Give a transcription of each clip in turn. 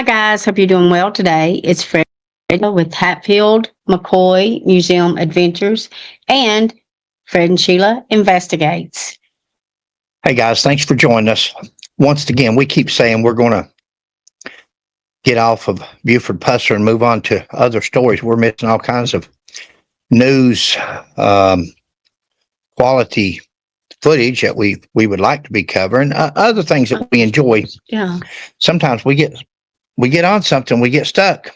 Hi, guys. Hope you're doing well today. It's Fred with Hatfield, McCoy Museum Adventures, and Fred and Sheila Investigates. Hey guys, thanks for joining us. Once again, we keep saying we're going to get off of Buford Pusser and move on to other stories. We're missing all kinds of news, quality footage that we would like to be covering, other things that we enjoy. Yeah. Sometimes we get on something, we get stuck.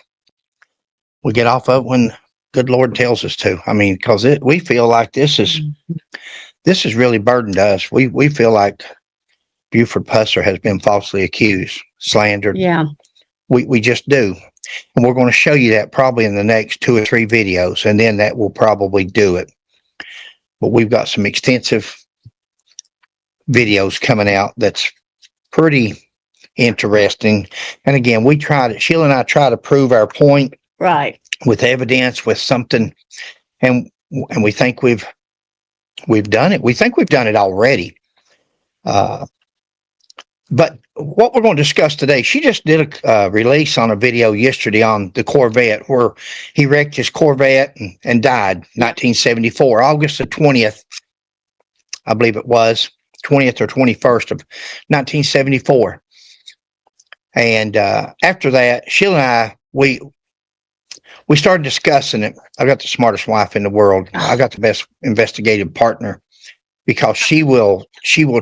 We get off of it when good Lord tells us to. I mean, because we feel like this is really burdened us. We feel like Buford Pusser has been falsely accused, slandered. Yeah. We just do. And we're going to show you that probably in the next 2 or 3 videos, and then that will probably do it. But we've got some extensive videos coming out that's pretty interesting. And again, Sheila and I try to prove our point. Right. With evidence, with something, and we think we've done it. We think we've done it already. But what we're going to discuss today, she just did a release on a video yesterday on the Corvette where he wrecked his Corvette and died, 1974, August the 20th, I believe it was, 20th or 21st of 1974. And after that, Sheila and I, we started discussing it. I got the smartest wife in the world. I got the best investigative partner because she will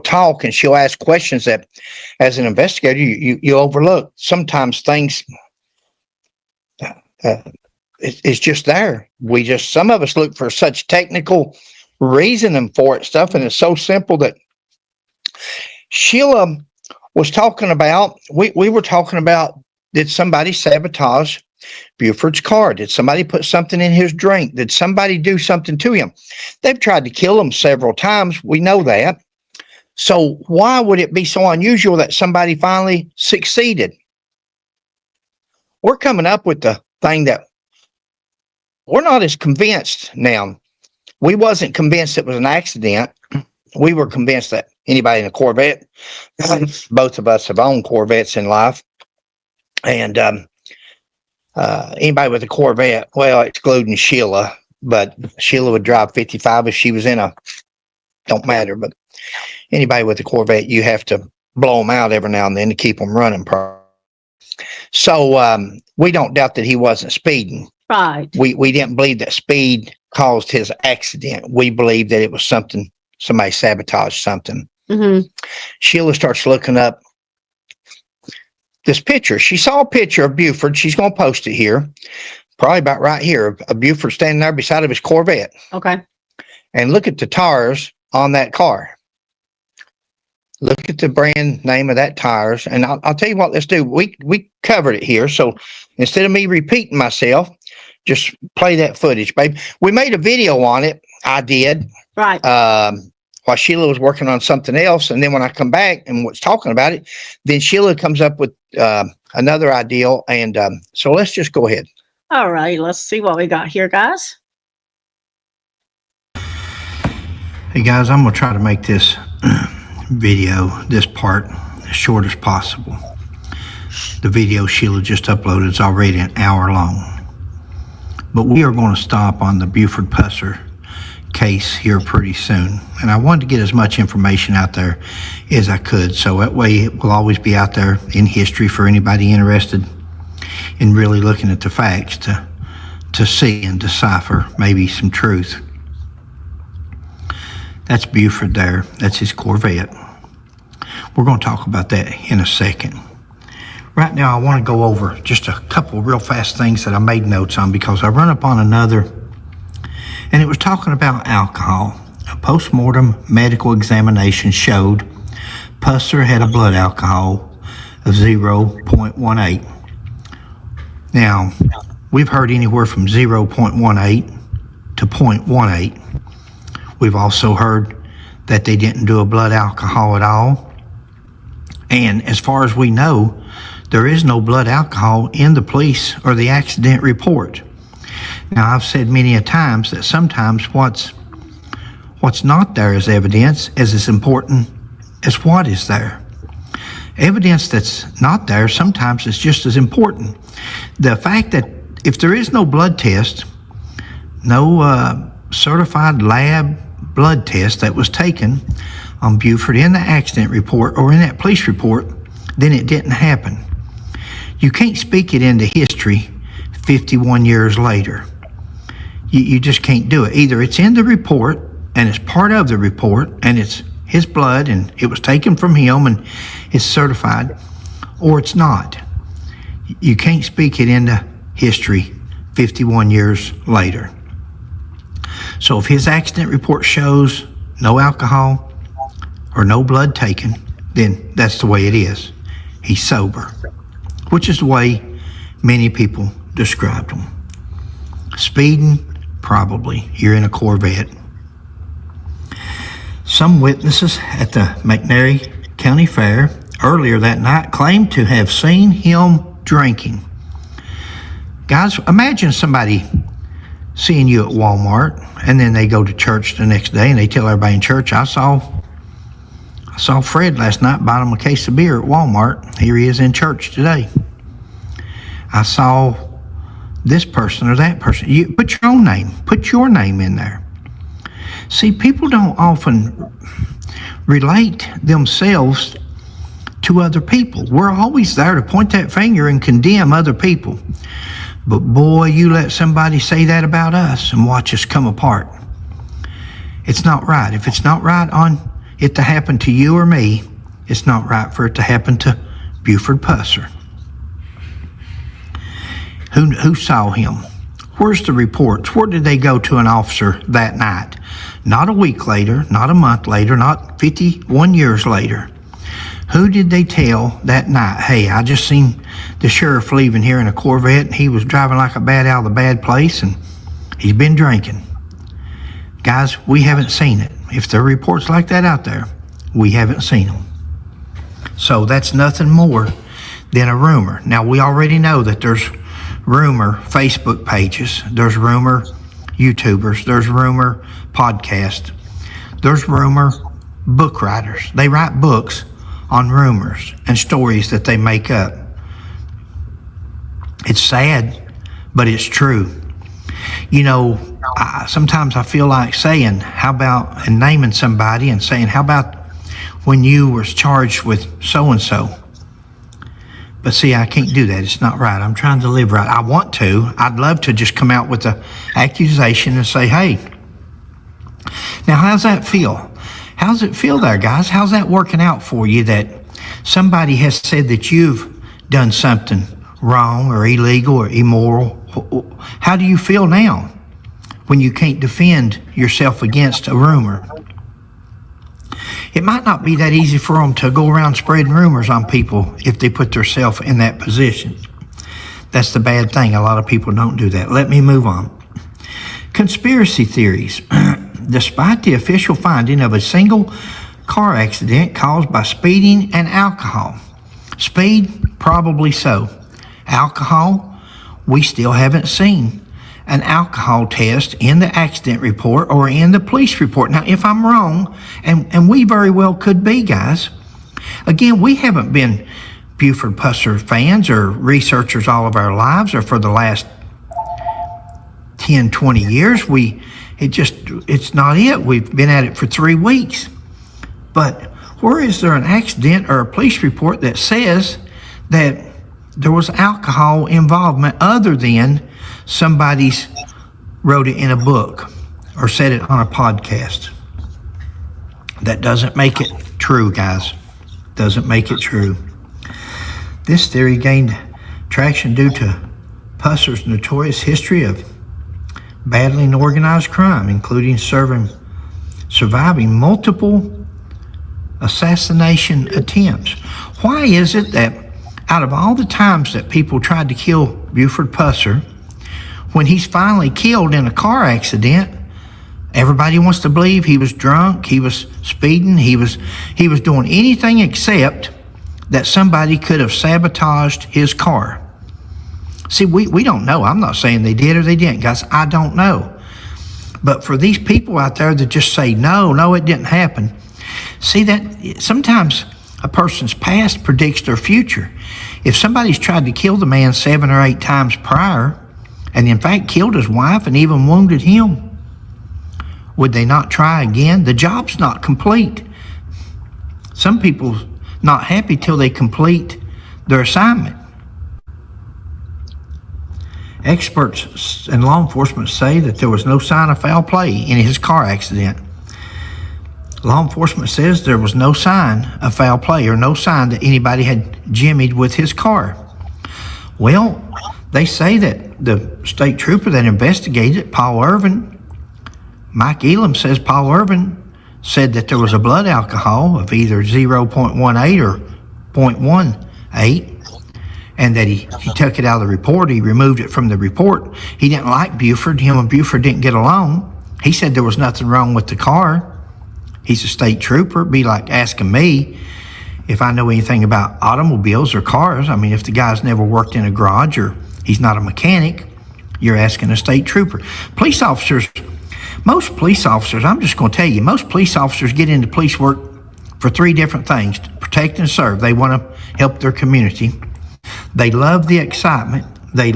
talk and she'll ask questions that, as an investigator, you overlook. Sometimes things it's just there. Some of us look for such technical reasoning for it stuff, and it's so simple that Sheila was talking about. We were talking about, did somebody sabotage Buford's car? Did somebody put something in his drink? Did somebody do something to him? They've tried to kill him several times. We know that. So why would it be so unusual that somebody finally succeeded? We're coming up with the thing that we're not as convinced now. We wasn't convinced it was an accident. We were convinced that anybody in a Corvette, both of us have owned Corvettes in life, and anybody with a Corvette, well, excluding Sheila, but Sheila would drive 55 if she was in don't matter, but anybody with a Corvette, you have to blow them out every now and then to keep them running. So we don't doubt that he wasn't speeding. Right. We didn't believe that speed caused his accident. We believed that it was somebody sabotaged something. Mm-hmm. Sheila starts looking up this picture. She saw a picture of Buford. She's going to post it here, probably about right here, of Buford standing there beside of his Corvette. Okay. And look at the tires on that car. Look at the brand name of that tires. And I'll tell you what, let's do. We covered it here. So instead of me repeating myself, just play that footage, babe. We made a video on it. I did. Right. While Sheila was working on something else. And then when I come back and was talking about it, then Sheila comes up with another idea. And so let's just go ahead. All right. Let's see what we got here, guys. Hey, guys, I'm going to try to make this video, this part, as short as possible. The video Sheila just uploaded is already an hour long. But we are going to stop on the Buford Pusser case here pretty soon, and I wanted to get as much information out there as I could, so that way it will always be out there in history for anybody interested in really looking at the facts to see and decipher maybe some truth. That's Buford there. That's his Corvette. We're going to talk about that in a second. Right now I want to go over just a couple real fast things that I made notes on because I run upon another. And it was talking about alcohol. A post-mortem medical examination showed Pusser had a blood alcohol of 0.18. Now, we've heard anywhere from 0.18 to 0.18. We've also heard that they didn't do a blood alcohol at all. And as far as we know, there is no blood alcohol in the police or the accident report. Now, I've said many a times that sometimes what's not there as evidence is as important as what is there. Evidence that's not there sometimes is just as important. The fact that if there is no blood test, no certified lab blood test that was taken on Buford in the accident report or in that police report, then it didn't happen. You can't speak it into history 51 years later. You just can't do it. Either it's in the report and it's part of the report and it's his blood and it was taken from him and it's certified, or it's not. You can't speak it into history 51 years later. So if his accident report shows no alcohol or no blood taken, then that's the way it is. He's sober, which is the way many people described him. Speeding, probably. You're in a Corvette. Some witnesses at the McNairy County Fair earlier that night claimed to have seen him drinking. Guys, imagine somebody seeing you at Walmart and then they go to church the next day and they tell everybody in church, I saw Fred last night buying him a case of beer at Walmart. Here he is in church today. I saw this person or that person. You put your own name. Put your name in there. See, people don't often relate themselves to other people. We're always there to point that finger and condemn other people. But boy, you let somebody say that about us and watch us come apart. It's not right. If it's not right on it to happen to you or me, it's not right for it to happen to Buford Pusser. Who saw him? Where's the reports? Where did they go to an officer that night? Not a week later, not a month later, not 51 years later. Who did they tell that night? Hey, I just seen the sheriff leaving here in a Corvette and he was driving like a bat out of the bad place and he's been drinking. Guys, we haven't seen it. If there are reports like that out there, we haven't seen them. So that's nothing more than a rumor. Now, we already know that there's rumor Facebook pages, there's rumor YouTubers, there's rumor podcasts, there's rumor book writers. They write books on rumors and stories that they make up. It's sad, but it's true. You know, sometimes I feel like saying, how about, and naming somebody and saying, how about when you were charged with so-and-so? But see, I can't do that. It's not right. I'm trying to live right. I want to. I'd love to just come out with an accusation and say, hey, now how's that feel? How's it feel there, guys? How's that working out for you that somebody has said that you've done something wrong or illegal or immoral? How do you feel now when you can't defend yourself against a rumor? It might not be that easy for them to go around spreading rumors on people if they put themselves in that position. That's the bad thing. A lot of people don't do that. Let me move on. Conspiracy theories. Despite the official finding of a single car accident caused by speeding and alcohol. Speed, probably so. Alcohol, we still haven't seen an alcohol test in the accident report or in the police report. Now, if I'm wrong, and we very well could be, guys, again, we haven't been Buford Pusser fans or researchers all of our lives or for the last 10, 20 years. It's not it. We've been at it for 3 weeks. But where is there an accident or a police report that says that there was alcohol involvement other than somebody's wrote it in a book or said it on a podcast? That doesn't make it true, guys. Doesn't make it true. This theory gained traction due to Pusser's notorious history of battling organized crime, including surviving multiple assassination attempts. Why is it that out of all the times that people tried to kill Buford Pusser, when he's finally killed in a car accident, everybody wants to believe he was drunk, he was speeding, he was doing anything except that somebody could have sabotaged his car. See, we don't know. I'm not saying they did or they didn't, guys. I don't know. But for these people out there that just say, no, it didn't happen. See, that sometimes A person's past predicts their future. If somebody's tried to kill the man 7 or 8 times prior, and in fact killed his wife and even wounded him, would they not try again? The job's not complete. Some people not happy till they complete their assignment. Experts and law enforcement say that there was no sign of foul play in his car accident. Law enforcement says there was no sign of foul play or no sign that anybody had jimmied with his car. Well, they say that the state trooper that investigated, Paul Irvin, Mike Elam says Paul Irvin said that there was a blood alcohol of either 0.18 or 0.18, and that he took it out of the report. He removed it from the report. He didn't like Buford. Him and Buford didn't get along. He said there was nothing wrong with the car. He's a state trooper. It'd be like asking me if I know anything about automobiles or cars. I mean, if the guy's never worked in a garage or he's not a mechanic, you're asking a state trooper. Police officers, most police officers, I'm just going to tell you, most police officers get into police work for 3 different things: to protect and serve. They want to help their community. They love the excitement. They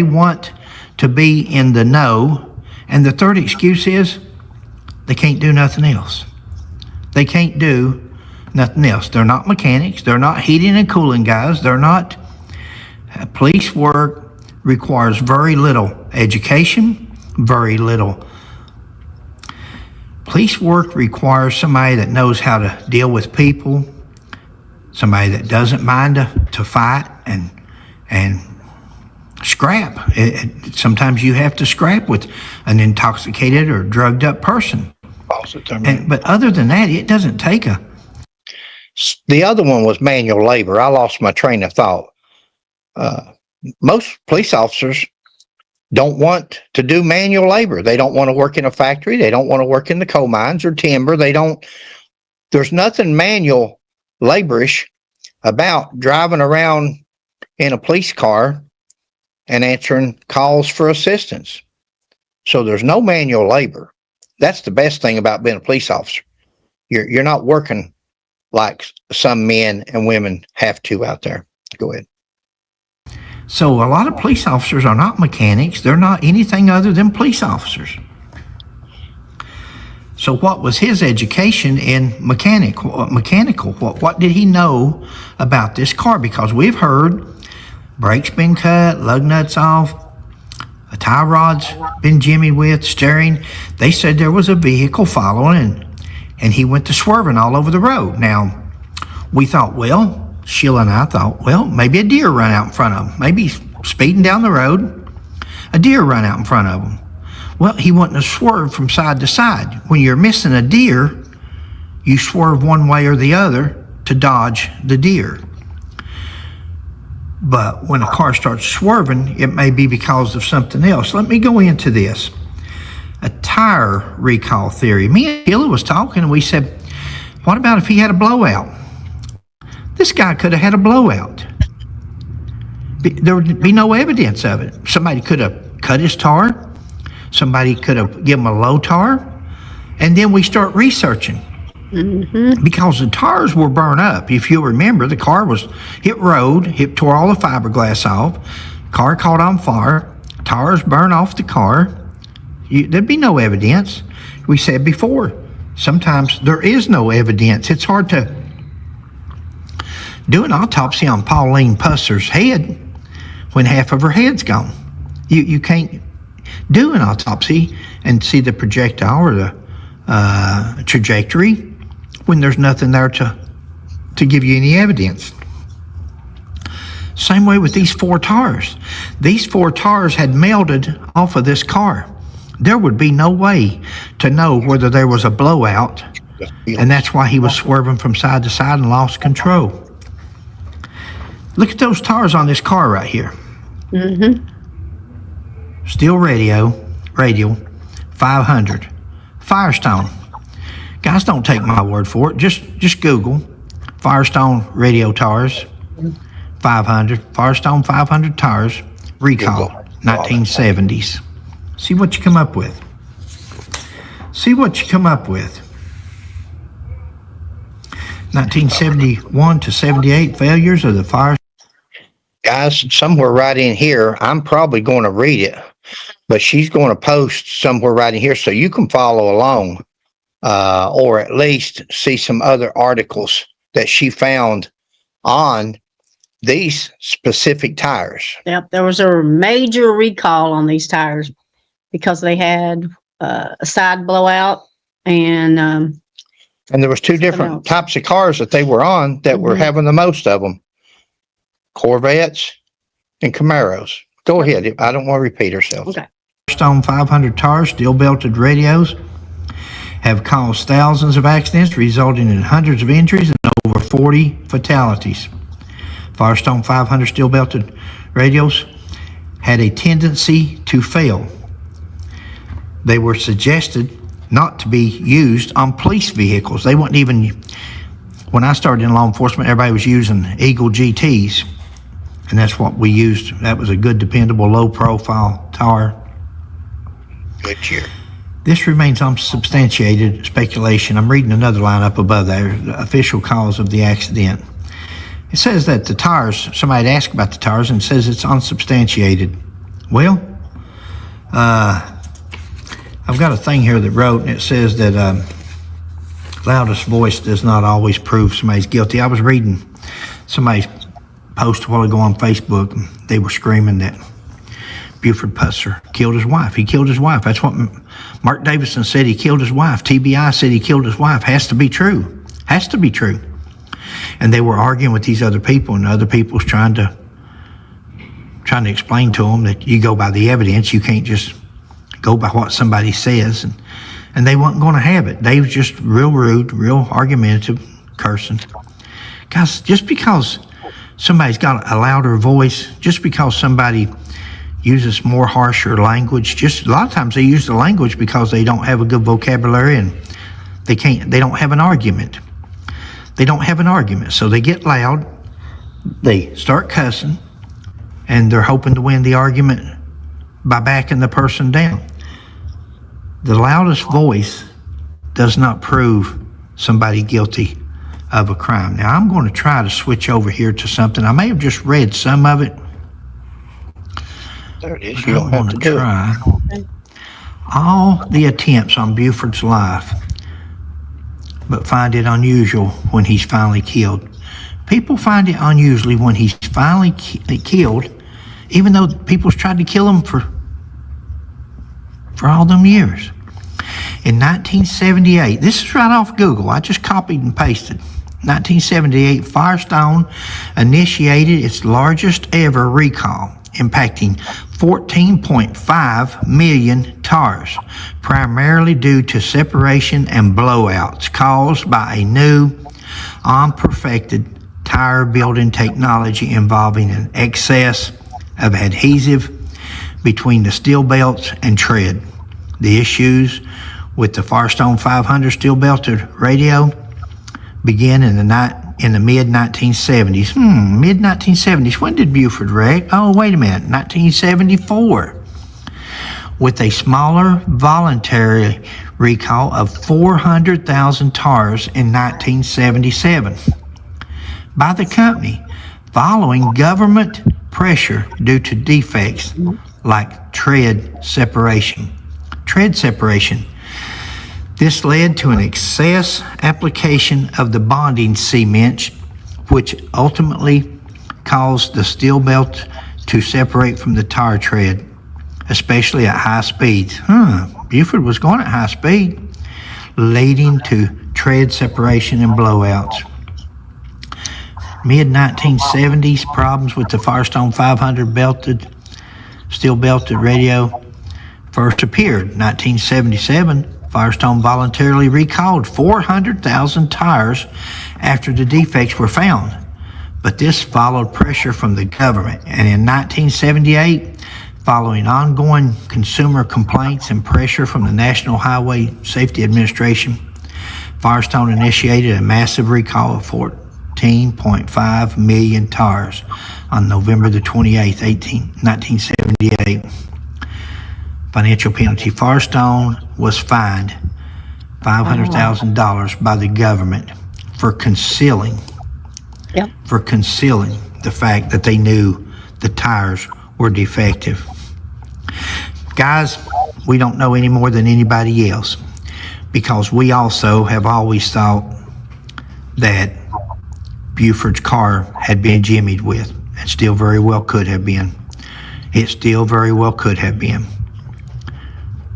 want to be in the know. And the third excuse is they can't do nothing else. They can't do nothing else. They're not mechanics. They're not heating and cooling guys. They're not. Police work requires very little education, very little. Police work requires somebody that knows how to deal with people, somebody that doesn't mind to fight and scrap. Sometimes you have to scrap with an intoxicated or drugged up person. But other than that, it doesn't take a... The other one was manual labor. I lost my train of thought. Most police officers don't want to do manual labor. They don't want to work in a factory. They don't want to work in the coal mines or timber. There's nothing manual laborish about driving around in a police car and answering calls for assistance. So there's no manual labor. That's the best thing about being a police officer. You're not working like some men and women have to out there. Go ahead. So a lot of police officers are not mechanics. They're not anything other than police officers. So what was his education in mechanical? What did he know about this car? Because we've heard brakes been cut, lug nuts off, a tie rod's been jimmied with, steering. They said there was a vehicle following and he went to swerving all over the road. Now, we thought, well, Sheila and I thought, well, maybe a deer run out in front of him. Maybe he's speeding down the road, a deer run out in front of him. Well, he wouldn't have swerved from side to side. When you're missing a deer, you swerve one way or the other to dodge the deer. But when a car starts swerving, it may be because of something else. Let me go into this. A tire recall theory. Me and Sheila was talking and we said, what about if he had a blowout? This guy could have had a blowout. There would be no evidence of it. Somebody could have cut his tire. Somebody could have given him a low tire. And then we start researching. Mm-hmm. Because the tires were burned up. If you remember, the car was hit road, it tore all the fiberglass off, car caught on fire, tires burned off the car. There'd be no evidence. We said before, sometimes there is no evidence. It's hard to do an autopsy on Pauline Pusser's head when half of her head's gone. You can't do an autopsy and see the projectile or the trajectory when there's nothing there to give you any evidence. Same way with these 4 tires. These 4 tires had melted off of this car. There would be no way to know whether there was a blowout, and that's why he was swerving from side to side and lost control. Look at those tires on this car right here. Mm-hmm. Steel radial, 500. Firestone. Guys, don't take my word for it. Just Google Firestone radio tires, 500. Firestone 500 tires, recall, 1970s. See what you come up with. 1971 to 78, failures of the fire. Guys, somewhere right in here, I'm probably going to read it, but she's going to post somewhere right in here so you can follow along, or at least see some other articles that she found on these specific tires. Yep, there was a major recall on these tires because they had a side blowout and And there was two different else. types of cars that they were on that were having the most of them. Corvettes and Camaros. Go ahead. I don't want to repeat ourselves. Okay. Firestone 500 tires, steel belted radios have caused thousands of accidents, resulting in hundreds of injuries and over 40 fatalities. Firestone 500 steel belted radios had a tendency to fail. They were suggested not to be used on police vehicles. They weren't even, when I started in law enforcement, everybody was using Eagle GTs, and that's what we used. That was a good, dependable, low profile tire. Good cheer. This remains unsubstantiated speculation. I'm reading another line up above there, the official cause of the accident. It says that the tires, somebody asked about the tires and says it's unsubstantiated. Well, I've got a thing here that wrote, and it says that loudest voice does not always prove somebody's guilty. I was reading somebody's post a while ago on Facebook, and they were screaming that Buford Pusser killed his wife. He killed his wife. That's what Mark Davison said. He killed his wife. TBI said he killed his wife. Has to be true. Has to be true. And they were arguing with these other people, and other people's trying to explain to them that you go by the evidence. You can't just go by what somebody says. And they weren't going to have it. They was just real rude, real argumentative, cursing. Guys, just because somebody's got a louder voice, just because somebody uses more harsher language, just a lot of times they use the language because they don't have a good vocabulary and they don't have an argument. They don't have an argument. So they get loud, they start cussing, and they're hoping to win the argument by backing the person down. The loudest voice does not prove somebody guilty of a crime. Now, I'm going to try to switch over here to something. I may have just read some of it. There it is. You don't have to do try all the attempts on Buford's life, but find it unusual when he's finally killed. People find it unusual when he's finally killed, even though people's tried to kill him for all them years. In 1978, this is right off Google, I just copied and pasted. 1978, Firestone initiated its largest ever recall, impacting 14.5 million tires, primarily due to separation and blowouts caused by a new, unperfected tire building technology involving an excess of adhesive between the steel belts and tread. The issues with the Firestone 500 steel belted radio began in the mid-1970s. Mid-1970s. When did Buford wreck? Oh, wait a minute. 1974. With a smaller voluntary recall of 400,000 tires in 1977 by the company, following government pressure due to defects like tread separation. This led to an excess application of the bonding cement, which ultimately caused the steel belt to separate from the tire tread, especially at high speeds. Buford was going at high speed, leading to tread separation and blowouts. Mid-1970s, problems with the Firestone 500 steel belted radio first appeared. 1977, Firestone voluntarily recalled 400,000 tires after the defects were found, but this followed pressure from the government. And in 1978, following ongoing consumer complaints and pressure from the National Highway Safety Administration, Firestone initiated a massive recall of 14.5 million tires on November the 28th, 1978. Financial penalty. Firestone was fined $500,000 by the government for concealing Yep. the fact that they knew the tires were defective. Guys, we don't know any more than anybody else, because we also have always thought that Buford's car had been jimmied with, and still very well could have been. It still very well could have been.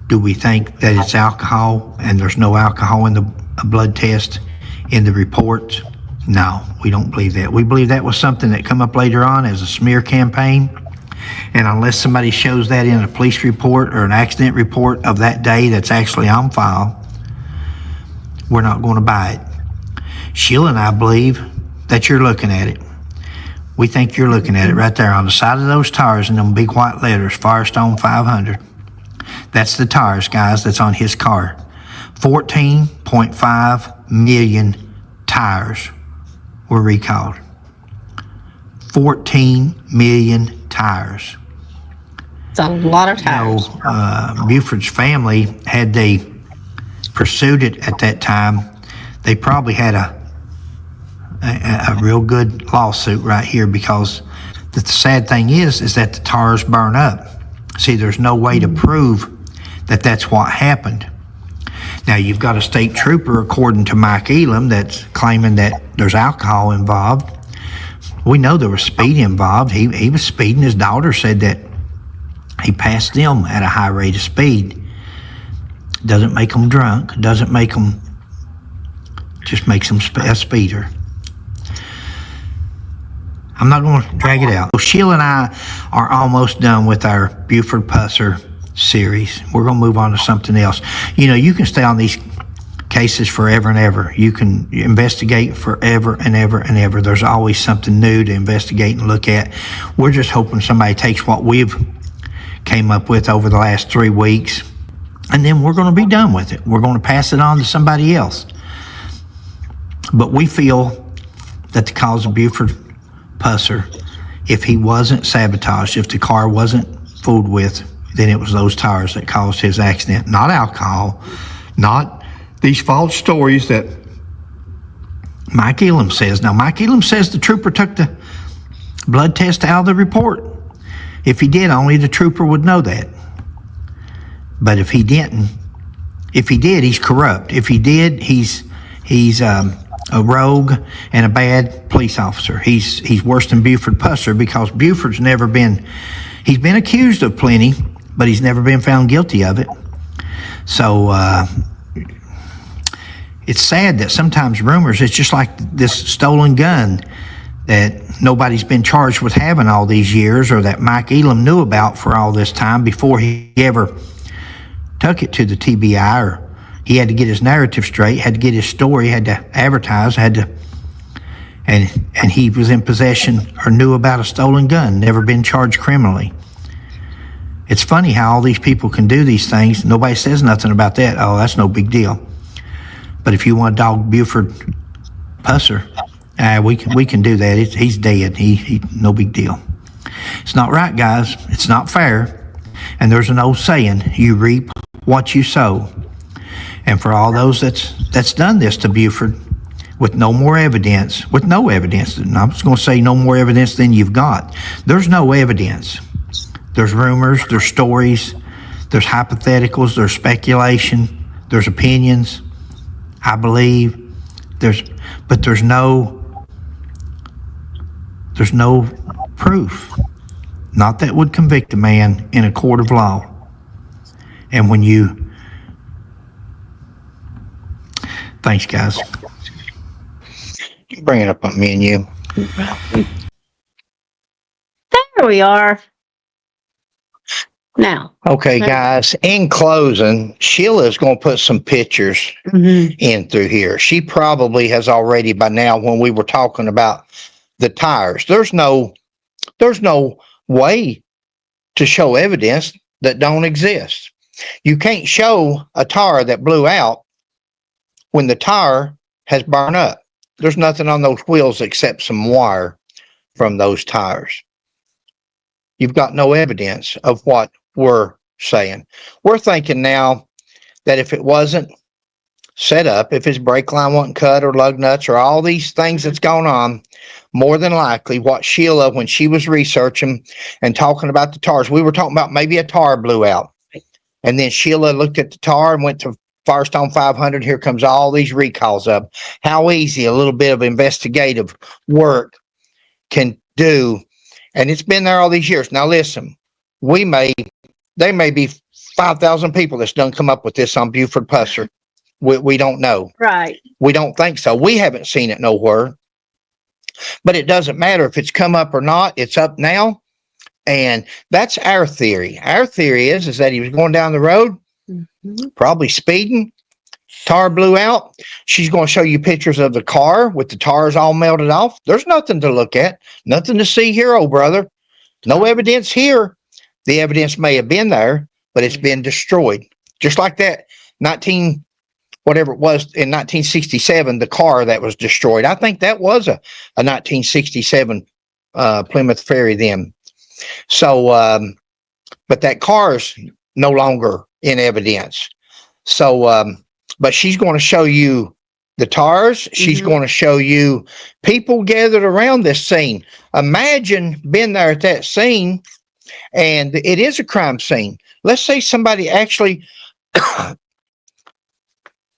Do we think that it's alcohol and there's no alcohol in the blood test in the reports? No, we don't believe that. We believe that was something that come up later on as a smear campaign. And unless somebody shows that in a police report or an accident report of that day that's actually on file, we're not going to buy it. Sheila and I believe that you're looking at it. We think you're looking at it right there on the side of those tires in them big white letters, Firestone 500. That's the tires, guys, that's on his car. 14.5 million tires were recalled. 14 million tires. It's a lot of tires. Buford's family, had they pursued it at that time, they probably had a real good lawsuit right here, because the sad thing is that the tires burn up. See, there's no way to prove that that's what happened. Now, you've got a state trooper, according to Mike Elam, that's claiming that there's alcohol involved. We know there was speed involved. He was speeding. His daughter said that he passed them at a high rate of speed. Doesn't make them drunk. Doesn't make them, just makes them a speeder. I'm not going to drag it out. Sheila and I are almost done with our Buford Pusser series. We're going to move on to something else. You know, you can stay on these cases forever and ever. You can investigate forever and ever and ever. There's always something new to investigate and look at. We're just hoping somebody takes what we've came up with over the last 3 weeks, and then we're going to be done with it. We're going to pass it on to somebody else. But we feel that the cause of Buford Pusser, if he wasn't sabotaged, if the car wasn't fooled with, then it was those tires that caused his accident, not alcohol, not these false stories that Mike Elam says. Now, Mike Elam says the trooper took the blood test out of the report. If he did, only the trooper would know that. But if he didn't, if he did, he's corrupt. If he did, he's a rogue and a bad police officer. He's worse than Buford Pusser, because Buford's never been, he's been accused of plenty, but he's never been found guilty of it. So it's sad that sometimes rumors, it's just like this stolen gun that nobody's been charged with having all these years, or that Mike Elam knew about for all this time before he ever took it to the TBI, or he had to get his narrative straight, had to get his story, had to advertise, and he was in possession or knew about a stolen gun, never been charged criminally. It's funny how all these people can do these things. Nobody says nothing about that. Oh, that's no big deal. But if you want to dog Buford Pusser, we can do that. He's dead. He no big deal. It's not right, guys. It's not fair. And there's an old saying: you reap what you sow. And for all those that's done this to Buford with no more evidence, with no evidence, and I was going to say no more evidence than you've got. There's no evidence. There's rumors, there's stories, there's hypotheticals, there's speculation, there's opinions. I believe but there's no proof. Not that would convict a man in a court of law. And when you, thanks, guys. You bring it up on me and you. There we are. Now. Okay, guys, in closing, Sheila's going to put some pictures in through here. She probably has already by now, when we were talking about the tires, there's no way to show evidence that don't exist. You can't show a tire that blew out when the tire has burned up. There's nothing on those wheels except some wire from those tires. You've got no evidence of what we're saying. We're thinking now that if it wasn't set up, if his brake line wasn't cut or lug nuts or all these things that's going on, more than likely what Sheila, when she was researching and talking about the tires, we were talking about maybe a tire blew out. And then Sheila looked at the tar and went to Firestone 500. Here comes all these recalls up. How easy a little bit of investigative work can do. And it's been there all these years. Now listen, they may be 5,000 people that's done come up with this on Buford Pusser. We don't know. Right. We don't think so. We haven't seen it nowhere. But it doesn't matter if it's come up or not. It's up now. And that's our theory. Our theory is that he was going down the road, probably speeding. Tar blew out. She's going to show you pictures of the car with the tires all melted off. There's nothing to look at. Nothing to see here, old brother. No evidence here. The evidence may have been there, but it's been destroyed. Just like that whatever it was in 1967, the car that was destroyed. I think that was a 1967 Plymouth Ferry then. So, but that car's no longer in evidence. So, but she's going to show you the tires. She's going to show you people gathered around this scene. Imagine being there at that scene, and it is a crime scene. Let's say somebody actually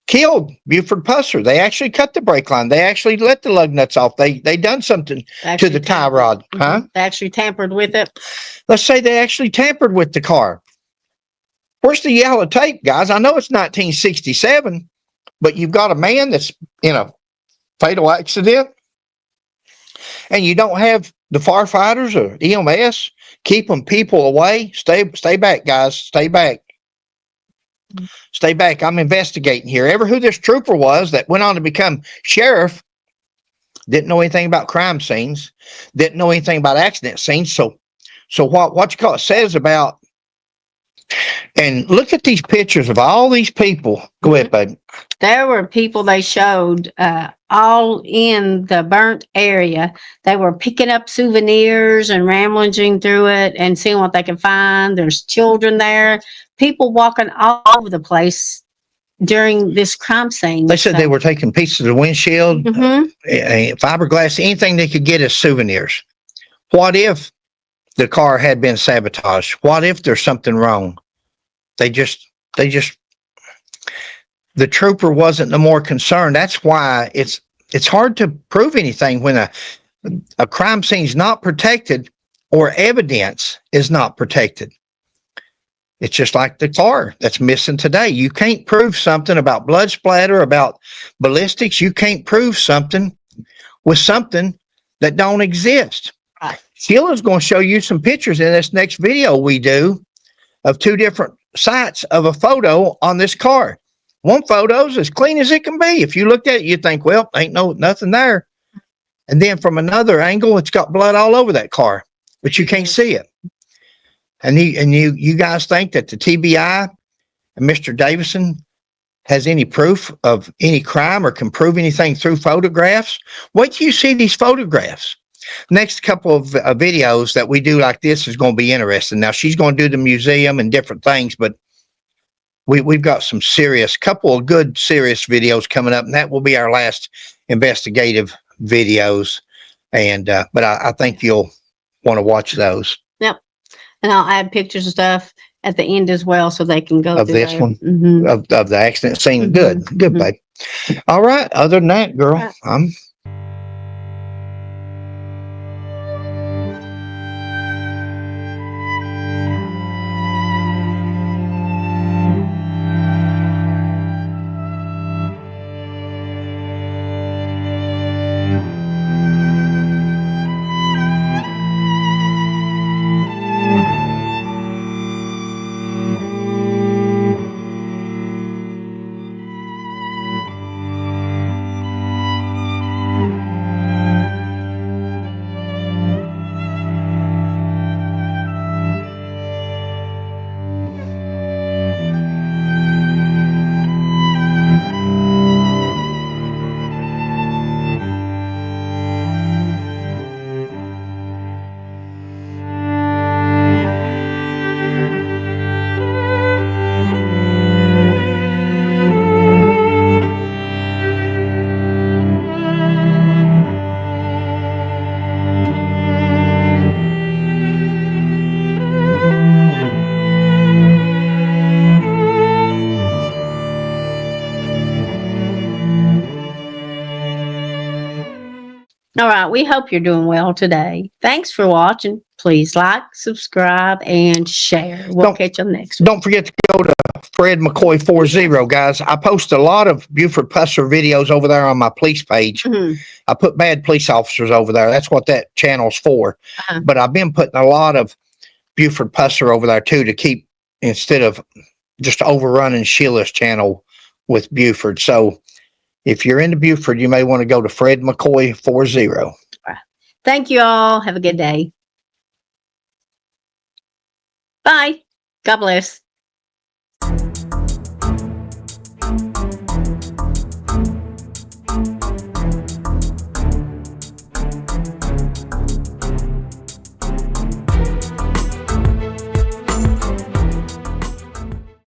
killed Buford Pusser. They actually cut the brake line. They actually let the lug nuts off. They done something to the tie rod. Huh? They actually tampered with it. Let's say they actually tampered with the car. Where's the yellow tape, guys? I know it's 1967, but you've got a man that's in a fatal accident, and you don't have the firefighters or EMS keeping people away. Stay back, guys. Stay back. Stay back. I'm investigating here. Ever who this trooper was that went on to become sheriff, didn't know anything about crime scenes, didn't know anything about accident scenes. So what you call it says about, and look at these pictures of all these people. Go ahead, baby. There were people they showed all in the burnt area. They were picking up souvenirs and rummaging through it and seeing what they could find. There's children there, people walking all over the place during this crime scene. They said they were taking pieces of the windshield, fiberglass, anything they could get as souvenirs. What if the car had been sabotaged? What if there's something wrong? The trooper wasn't no more concerned. That's why it's hard to prove anything when a crime scene is not protected or evidence is not protected. It's just like the car that's missing today. You can't prove something about blood splatter, about ballistics. You can't prove something with something that don't exist. Right. Sheila's going to show you some pictures in this next video we do of two different sites of a photo on this car. One photo's as clean as it can be. If you looked at it, you think, well, ain't nothing there. And then from another angle, it's got blood all over that car, but you can't see it. And you guys think that the TBI and Mr. Davison has any proof of any crime or can prove anything through photographs? Wait till you see these photographs. Next couple of videos that we do like this is going to be interesting. Now, she's going to do the museum and different things, but we've got some couple of good serious videos coming up, and that will be our last investigative videos. And but I think you'll want to watch those. Yep. And I'll add pictures and stuff at the end as well, so they can go of through this there. one of the accident scene. Good, babe. All right. Other than that, girl, I'm All right. We hope you're doing well today. Thanks for watching. Please like, subscribe, and share. We'll Don't- catch you on the next one. Don't forget to go to Fred McCoy 40, guys. I post a lot of Buford Pusser videos over there on my police page. Mhm. I put bad police officers over there. That's what that channel's for. Uh-huh. But I've been putting a lot of Buford Pusser over there too to keep, instead of just overrunning Sheila's channel with Buford. So if you're into Buford, you may want to go to Fred McCoy 40. Thank you all. Have a good day. Bye. God bless.